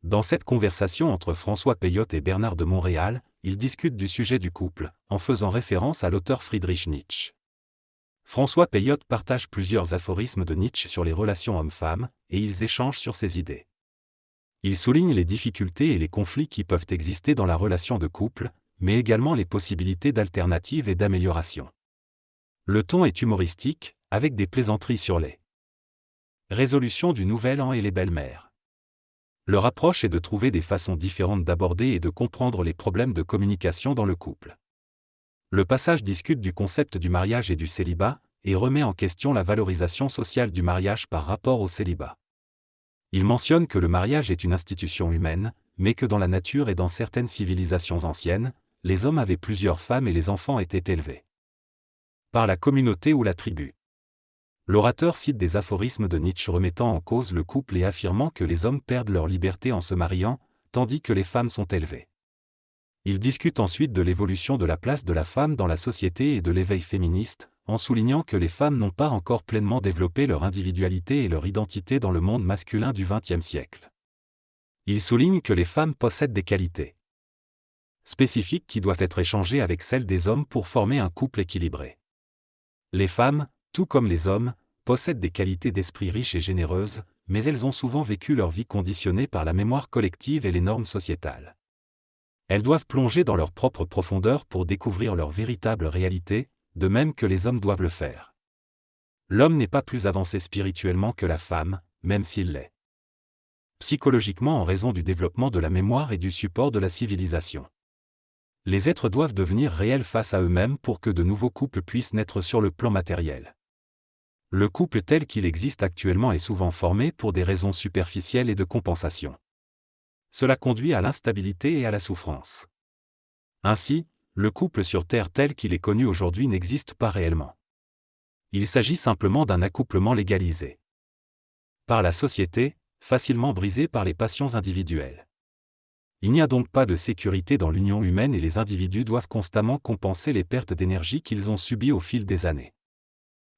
Dans cette conversation entre François Peyotte et Bernard de Montréal, ils discutent du sujet du couple, en faisant référence à l'auteur Friedrich Nietzsche. François Peyotte partage plusieurs aphorismes de Nietzsche sur les relations hommes-femmes, et ils échangent sur ses idées. Il souligne les difficultés et les conflits qui peuvent exister dans la relation de couple, mais également les possibilités d'alternatives et d'amélioration. Le ton est humoristique, avec des plaisanteries sur les résolutions du Nouvel An et les belles-mères. Leur approche est de trouver des façons différentes d'aborder et de comprendre les problèmes de communication dans le couple. Le passage discute du concept du mariage et du célibat, et remet en question la valorisation sociale du mariage par rapport au célibat. Il mentionne que le mariage est une institution humaine, mais que dans la nature et dans certaines civilisations anciennes, les hommes avaient plusieurs femmes et les enfants étaient élevés par la communauté ou la tribu. L'orateur cite des aphorismes de Nietzsche remettant en cause le couple et affirmant que les hommes perdent leur liberté en se mariant, tandis que les femmes sont élevées. Il discute ensuite de l'évolution de la place de la femme dans la société et de l'éveil féministe, en soulignant que les femmes n'ont pas encore pleinement développé leur individualité et leur identité dans le monde masculin du XXe siècle. Il souligne que les femmes possèdent des qualités spécifiques qui doivent être échangées avec celles des hommes pour former un couple équilibré. Les femmes, tout comme les hommes, possèdent des qualités d'esprit riches et généreuses, mais elles ont souvent vécu leur vie conditionnée par la mémoire collective et les normes sociétales. Elles doivent plonger dans leur propre profondeur pour découvrir leur véritable réalité, de même que les hommes doivent le faire. L'homme n'est pas plus avancé spirituellement que la femme, même s'il l'est psychologiquement en raison du développement de la mémoire et du support de la civilisation. Les êtres doivent devenir réels face à eux-mêmes pour que de nouveaux couples puissent naître sur le plan matériel. Le couple tel qu'il existe actuellement est souvent formé pour des raisons superficielles et de compensation. Cela conduit à l'instabilité et à la souffrance. Ainsi, le couple sur Terre tel qu'il est connu aujourd'hui n'existe pas réellement. Il s'agit simplement d'un accouplement légalisé par la société, facilement brisé par les passions individuelles. Il n'y a donc pas de sécurité dans l'union humaine et les individus doivent constamment compenser les pertes d'énergie qu'ils ont subies au fil des années.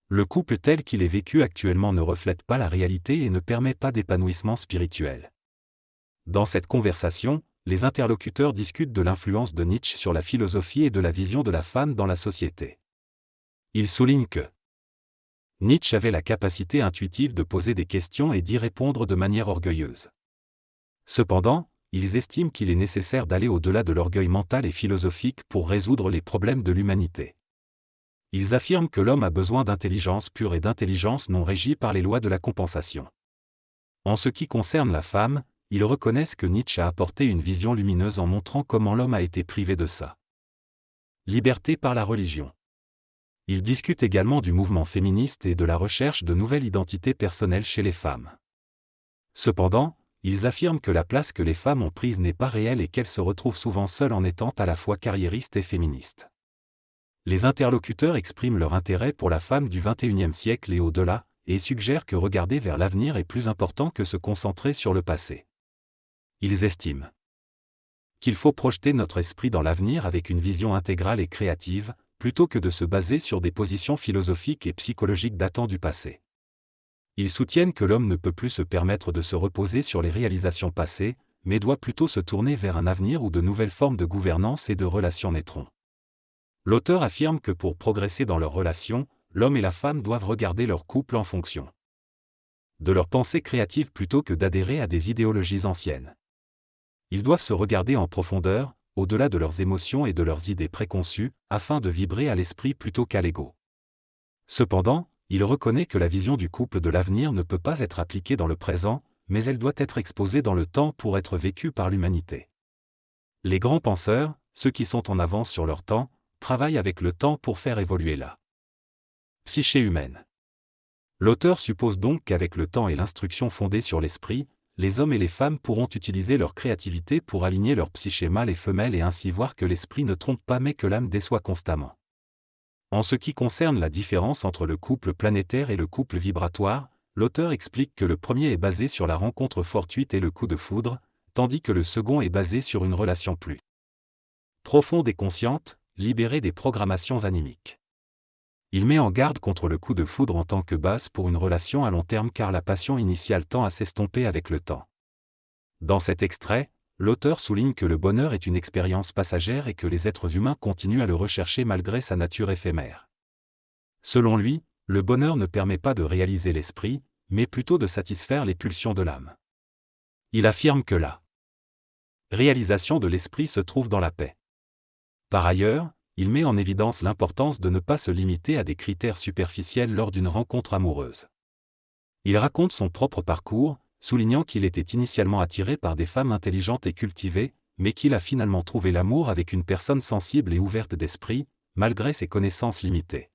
Le couple tel qu'il est vécu actuellement ne reflète pas la réalité et ne permet pas d'épanouissement spirituel. Dans cette conversation, les interlocuteurs discutent de l'influence de Nietzsche sur la philosophie et de la vision de la femme dans la société. Ils soulignent que Nietzsche avait la capacité intuitive de poser des questions et d'y répondre de manière orgueilleuse. Cependant, ils estiment qu'il est nécessaire d'aller au-delà de l'orgueil mental et philosophique pour résoudre les problèmes de l'humanité. Ils affirment que l'homme a besoin d'intelligence pure et d'intelligence non régie par les lois de la compensation. En ce qui concerne la femme, ils reconnaissent que Nietzsche a apporté une vision lumineuse en montrant comment l'homme a été privé de sa liberté par la religion. Ils discutent également du mouvement féministe et de la recherche de nouvelles identités personnelles chez les femmes. Cependant, ils affirment que la place que les femmes ont prise n'est pas réelle et qu'elles se retrouvent souvent seules en étant à la fois carriéristes et féministes. Les interlocuteurs expriment leur intérêt pour la femme du XXIe siècle et au-delà, et suggèrent que regarder vers l'avenir est plus important que se concentrer sur le passé. Ils estiment qu'il faut projeter notre esprit dans l'avenir avec une vision intégrale et créative, plutôt que de se baser sur des positions philosophiques et psychologiques datant du passé. Ils soutiennent que l'homme ne peut plus se permettre de se reposer sur les réalisations passées, mais doit plutôt se tourner vers un avenir où de nouvelles formes de gouvernance et de relations naîtront. L'auteur affirme que pour progresser dans leurs relations, l'homme et la femme doivent regarder leur couple en fonction de leur pensée créative plutôt que d'adhérer à des idéologies anciennes. Ils doivent se regarder en profondeur, au-delà de leurs émotions et de leurs idées préconçues, afin de vibrer à l'esprit plutôt qu'à l'ego. Cependant, il reconnaît que la vision du couple de l'avenir ne peut pas être appliquée dans le présent, mais elle doit être exposée dans le temps pour être vécue par l'humanité. Les grands penseurs, ceux qui sont en avance sur leur temps, travaillent avec le temps pour faire évoluer la psyché humaine. L'auteur suppose donc qu'avec le temps et l'instruction fondée sur l'esprit, les hommes et les femmes pourront utiliser leur créativité pour aligner leur psyché mâle et femelle et ainsi voir que l'esprit ne trompe pas mais que l'âme déçoit constamment. En ce qui concerne la différence entre le couple planétaire et le couple vibratoire, l'auteur explique que le premier est basé sur la rencontre fortuite et le coup de foudre, tandis que le second est basé sur une relation plus profonde et consciente, libérée des programmations animiques. Il met en garde contre le coup de foudre en tant que base pour une relation à long terme car la passion initiale tend à s'estomper avec le temps. Dans cet extrait, l'auteur souligne que le bonheur est une expérience passagère et que les êtres humains continuent à le rechercher malgré sa nature éphémère. Selon lui, le bonheur ne permet pas de réaliser l'esprit, mais plutôt de satisfaire les pulsions de l'âme. Il affirme que la réalisation de l'esprit se trouve dans la paix. Par ailleurs, il met en évidence l'importance de ne pas se limiter à des critères superficiels lors d'une rencontre amoureuse. Il raconte son propre parcours, soulignant qu'il était initialement attiré par des femmes intelligentes et cultivées, mais qu'il a finalement trouvé l'amour avec une personne sensible et ouverte d'esprit, malgré ses connaissances limitées.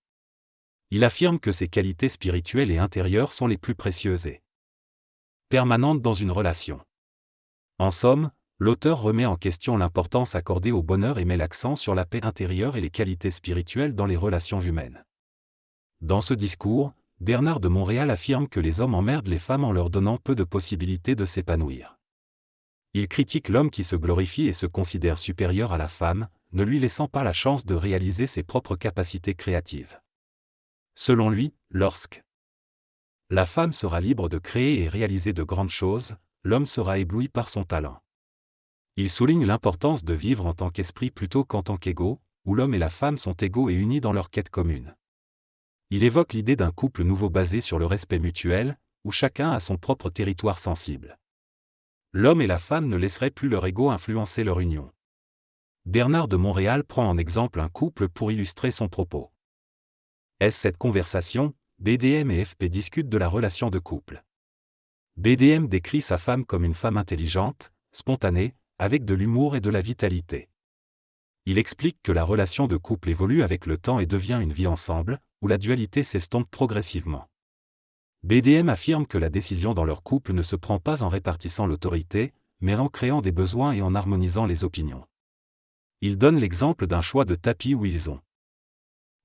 Il affirme que ses qualités spirituelles et intérieures sont les plus précieuses et permanentes dans une relation. En somme, l'auteur remet en question l'importance accordée au bonheur et met l'accent sur la paix intérieure et les qualités spirituelles dans les relations humaines. Dans ce discours, Bernard de Montréal affirme que les hommes emmerdent les femmes en leur donnant peu de possibilités de s'épanouir. Il critique l'homme qui se glorifie et se considère supérieur à la femme, ne lui laissant pas la chance de réaliser ses propres capacités créatives. Selon lui, lorsque la femme sera libre de créer et réaliser de grandes choses, l'homme sera ébloui par son talent. Il souligne l'importance de vivre en tant qu'esprit plutôt qu'en tant qu'égaux, où l'homme et la femme sont égaux et unis dans leur quête commune. Il évoque l'idée d'un couple nouveau basé sur le respect mutuel, où chacun a son propre territoire sensible. L'homme et la femme ne laisseraient plus leur ego influencer leur union. Bernard de Montréal prend en exemple un couple pour illustrer son propos. Cette conversation, BDM et FP discutent de la relation de couple. BDM décrit sa femme comme une femme intelligente, spontanée, avec de l'humour et de la vitalité. Il explique que la relation de couple évolue avec le temps et devient une vie ensemble, où la dualité s'estompe progressivement. BDM affirme que la décision dans leur couple ne se prend pas en répartissant l'autorité, mais en créant des besoins et en harmonisant les opinions. Il donne l'exemple d'un choix de tapis où ils ont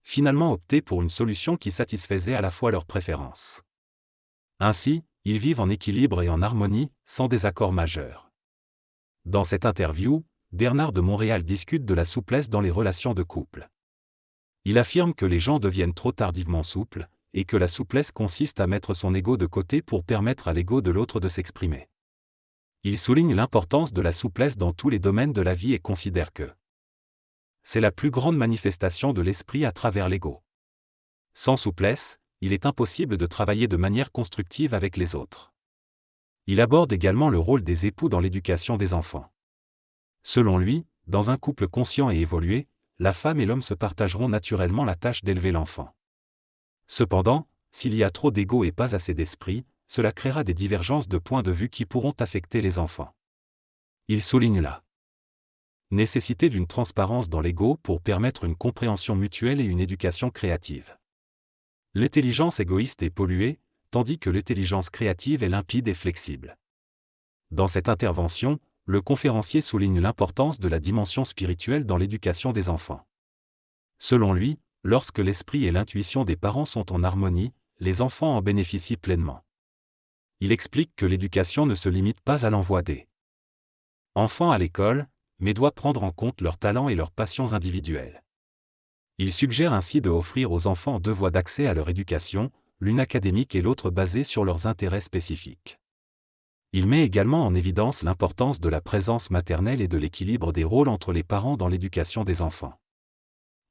finalement opté pour une solution qui satisfaisait à la fois leurs préférences. Ainsi, ils vivent en équilibre et en harmonie, sans désaccord majeur. Dans cette interview, Bernard de Montréal discute de la souplesse dans les relations de couple. Il affirme que les gens deviennent trop tardivement souples, et que la souplesse consiste à mettre son ego de côté pour permettre à l'ego de l'autre de s'exprimer. Il souligne l'importance de la souplesse dans tous les domaines de la vie et considère que c'est la plus grande manifestation de l'esprit à travers l'ego. Sans souplesse, il est impossible de travailler de manière constructive avec les autres. Il aborde également le rôle des époux dans l'éducation des enfants. Selon lui, dans un couple conscient et évolué, la femme et l'homme se partageront naturellement la tâche d'élever l'enfant. Cependant, s'il y a trop d'ego et pas assez d'esprit, cela créera des divergences de points de vue qui pourront affecter les enfants. Il souligne la nécessité d'une transparence dans l'ego pour permettre une compréhension mutuelle et une éducation créative. L'intelligence égoïste est polluée, tandis que l'intelligence créative est limpide et flexible. Dans cette intervention, le conférencier souligne l'importance de la dimension spirituelle dans l'éducation des enfants. Selon lui, lorsque l'esprit et l'intuition des parents sont en harmonie, les enfants en bénéficient pleinement. Il explique que l'éducation ne se limite pas à l'envoi des enfants à l'école, mais doit prendre en compte leurs talents et leurs passions individuelles. Il suggère ainsi de offrir aux enfants deux voies d'accès à leur éducation, l'une académique et l'autre basée sur leurs intérêts spécifiques. Il met également en évidence l'importance de la présence maternelle et de l'équilibre des rôles entre les parents dans l'éducation des enfants.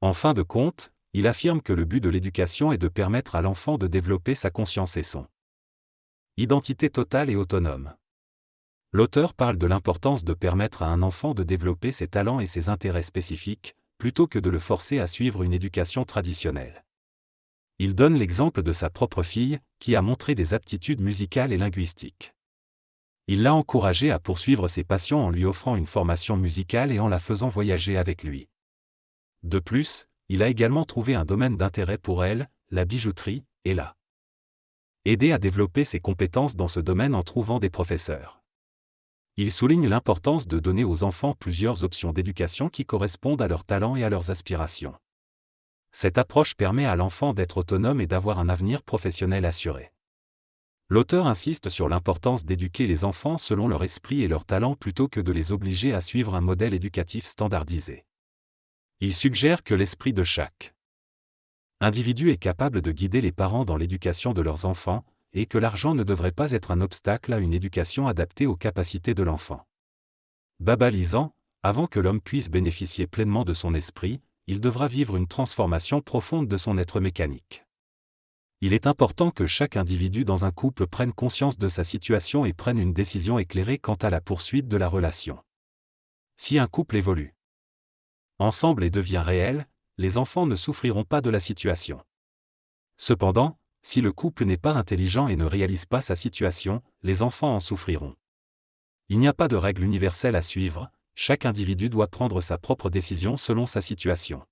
En fin de compte, il affirme que le but de l'éducation est de permettre à l'enfant de développer sa conscience et son identité totale et autonome. L'auteur parle de l'importance de permettre à un enfant de développer ses talents et ses intérêts spécifiques, plutôt que de le forcer à suivre une éducation traditionnelle. Il donne l'exemple de sa propre fille, qui a montré des aptitudes musicales et linguistiques. Il l'a encouragée à poursuivre ses passions en lui offrant une formation musicale et en la faisant voyager avec lui. De plus, il a également trouvé un domaine d'intérêt pour elle, la bijouterie, et l'a aidé à développer ses compétences dans ce domaine en trouvant des professeurs. Il souligne l'importance de donner aux enfants plusieurs options d'éducation qui correspondent à leurs talents et à leurs aspirations. Cette approche permet à l'enfant d'être autonome et d'avoir un avenir professionnel assuré. L'auteur insiste sur l'importance d'éduquer les enfants selon leur esprit et leurs talents plutôt que de les obliger à suivre un modèle éducatif standardisé. Il suggère que l'esprit de chaque individu est capable de guider les parents dans l'éducation de leurs enfants, et que l'argent ne devrait pas être un obstacle à une éducation adaptée aux capacités de l'enfant. Baba lisant, avant que l'homme puisse bénéficier pleinement de son esprit, il devra vivre une transformation profonde de son être mécanique. Il est important que chaque individu dans un couple prenne conscience de sa situation et prenne une décision éclairée quant à la poursuite de la relation. Si un couple évolue ensemble et devient réel, les enfants ne souffriront pas de la situation. Cependant, si le couple n'est pas intelligent et ne réalise pas sa situation, les enfants en souffriront. Il n'y a pas de règle universelle à suivre, chaque individu doit prendre sa propre décision selon sa situation.